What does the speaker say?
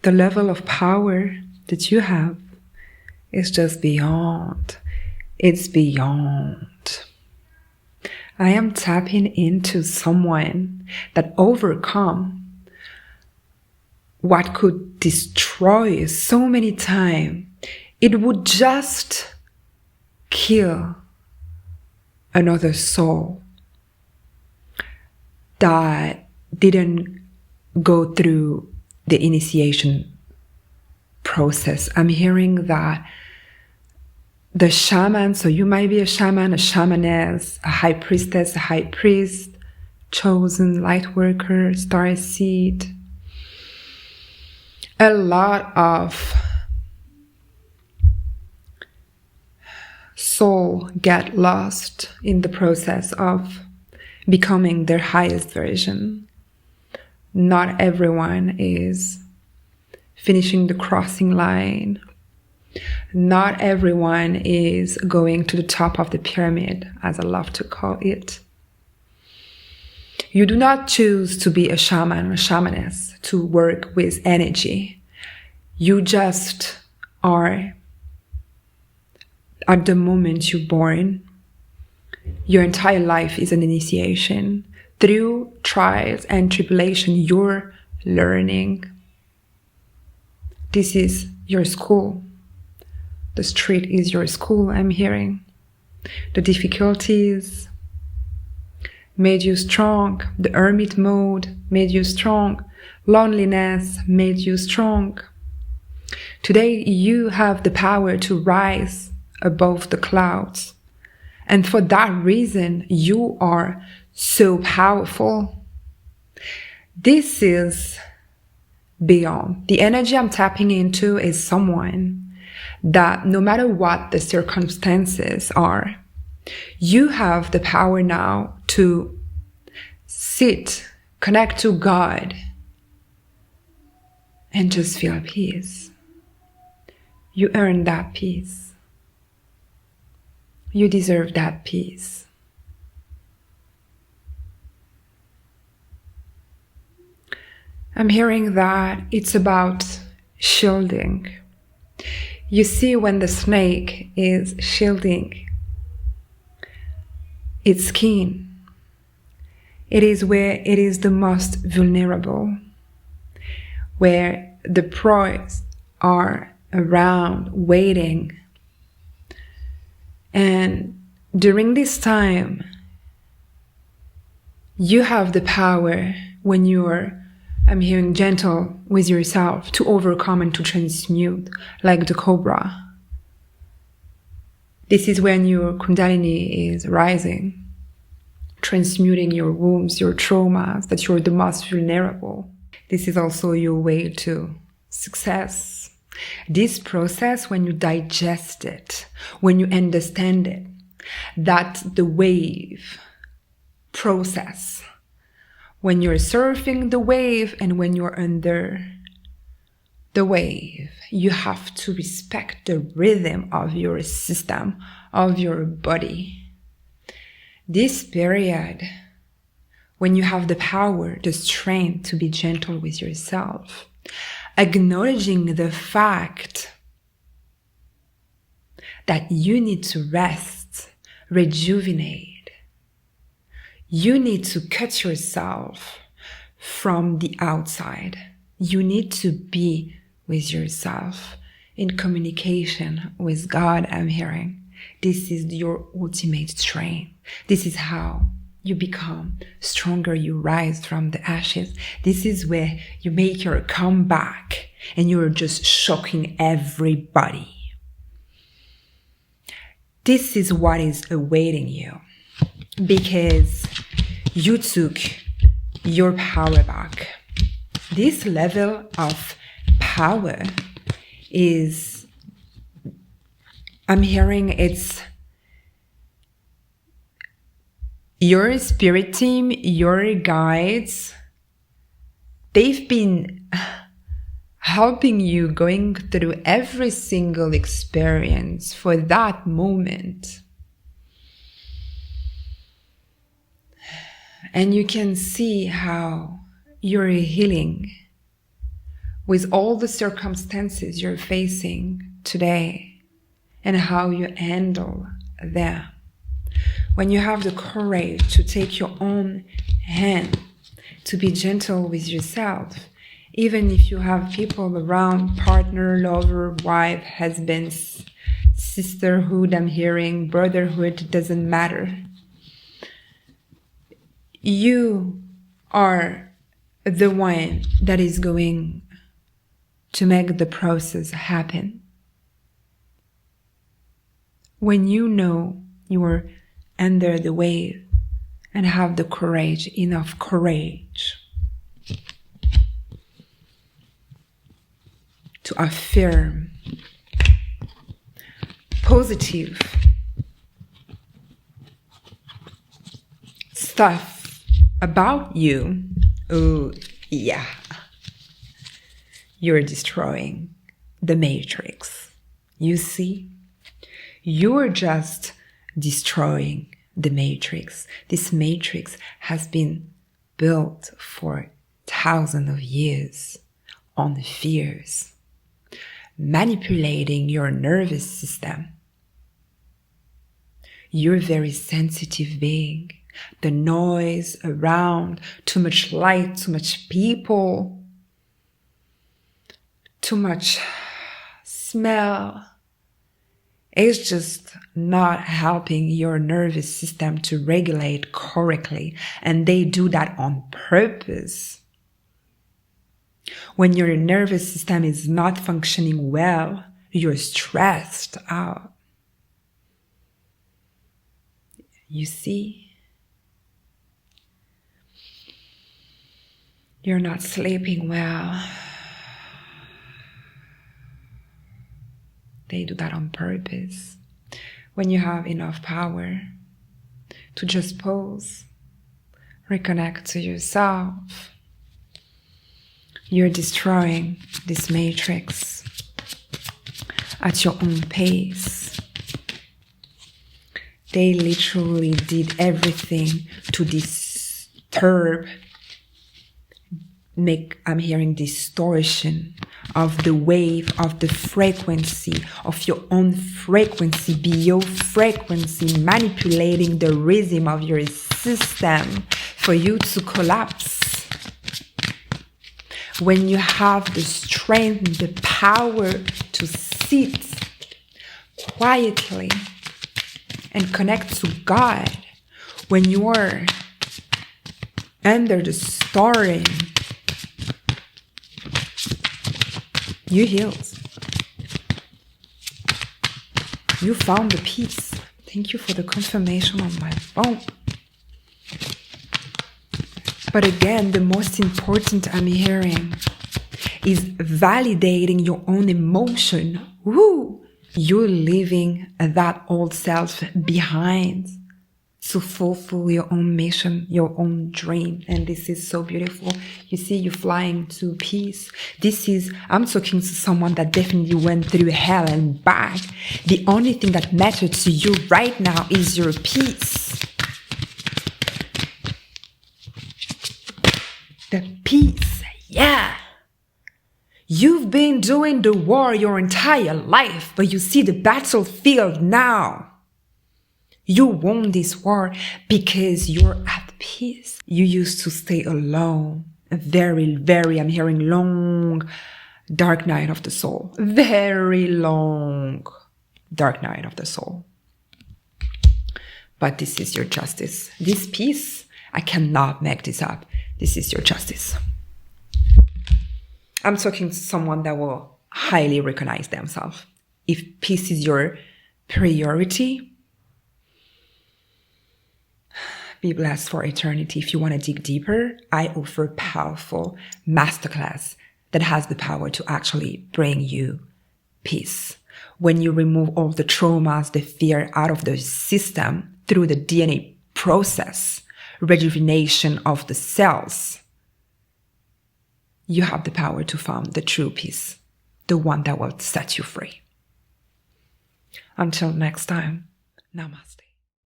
the level of power that you have is just beyond. It's beyond. I am tapping into someone that overcome what could destroy so many times. It would just kill another soul that didn't go through the initiation process. I'm hearing that the shaman, so you might be a shaman, a shamaness, a high priestess, a high priest, chosen light worker, star seed. A lot of soul get lost in the process of becoming their highest version. Not everyone is finishing the crossing line. Not everyone is going to the top of the pyramid, as I love to call it. You do not choose to be a shaman or shamaness to work with energy. You just are, at the moment you're born, your entire life is an initiation. Through trials and tribulation, you're learning. This is your school. The street is your school, I'm hearing. The difficulties made you strong. The hermit mode made you strong. Loneliness made you strong. Today, you have the power to rise above the clouds. And for that reason, you are so powerful. This is beyond. The energy I'm tapping into is someone that no matter what the circumstances are, you have the power now to sit, connect to God, and just feel peace. You earn that peace. You deserve that peace. I'm hearing that it's about shielding. You see, when the snake is shielding its skin, it is where it is the most vulnerable, where the proys are around waiting. And during this time, you have the power, when you're, I'm hearing, gentle with yourself, to overcome and to transmute, like the cobra. This is when your Kundalini is rising, transmuting your wounds, your traumas, that you're the most vulnerable. This is also your way to success. This process, when you digest it, when you understand it, that the wave process, when you're surfing the wave and when you're under the wave, you have to respect the rhythm of your system, of your body. This period, when you have the power, the strength to be gentle with yourself, acknowledging the fact that you need to rest, rejuvenate. You need to cut yourself from the outside. You need to be with yourself in communication with God, I'm hearing. This is your ultimate strength. This is how you become stronger. You rise from the ashes. This is where you make your comeback and you're just shocking everybody. This is what is awaiting you, because you took your power back. This level of power is, I'm hearing, it's your spirit team, your guides, they've been helping you going through every single experience for that moment. And you can see how you're healing with all the circumstances you're facing today and how you handle them. When you have the courage to take your own hand, to be gentle with yourself, even if you have people around, partner, lover, wife, husbands, sisterhood, I'm hearing, brotherhood, doesn't matter. You are the one that is going to make the process happen. When you know you are under the wave and have the courage, enough courage to affirm positive stuff about you, oh yeah, you're destroying the matrix. You see, you're just destroying the matrix. This matrix has been built for thousands of years on fears, manipulating your nervous system. You're a very sensitive being. The noise around, too much light, too much people, too much smell, it's just not helping your nervous system to regulate correctly. And they do that on purpose. When your nervous system is not functioning well, you're stressed out. You see? You're not sleeping well. They do that on purpose. When you have enough power to just pause, reconnect to yourself, you're destroying this matrix at your own pace. They literally did everything to disturb, I'm hearing distortion of the wave, of the frequency, of your own frequency, bio frequency, manipulating the rhythm of your system for you to collapse. When you have the strength, the power to sit quietly and connect to God, when you are under the storm, you healed. You found the peace. Thank you for the confirmation on my phone. But again, the most important I'm hearing is validating your own emotion. Woo! You're leaving that old self behind to fulfill your own mission, your own dream. And this is so beautiful. You see, you're flying to peace. I'm talking to someone that definitely went through hell and back. The only thing that matters to you right now is your peace. The peace, yeah. You've been doing the war your entire life, but you see the battlefield now. You won this war because you're at peace. You used to stay alone. A very, very, I'm hearing long, dark night of the soul. Very long, dark night of the soul. But this is your justice. This peace, I cannot make this up. This is your justice. I'm talking to someone that will highly recognize themselves. If peace is your priority, be blessed for eternity. If you want to dig deeper, I offer powerful masterclass that has the power to actually bring you peace. When you remove all the traumas, the fear out of the system through the DNA process, rejuvenation of the cells, you have the power to find the true peace, the one that will set you free. Until next time, namaste.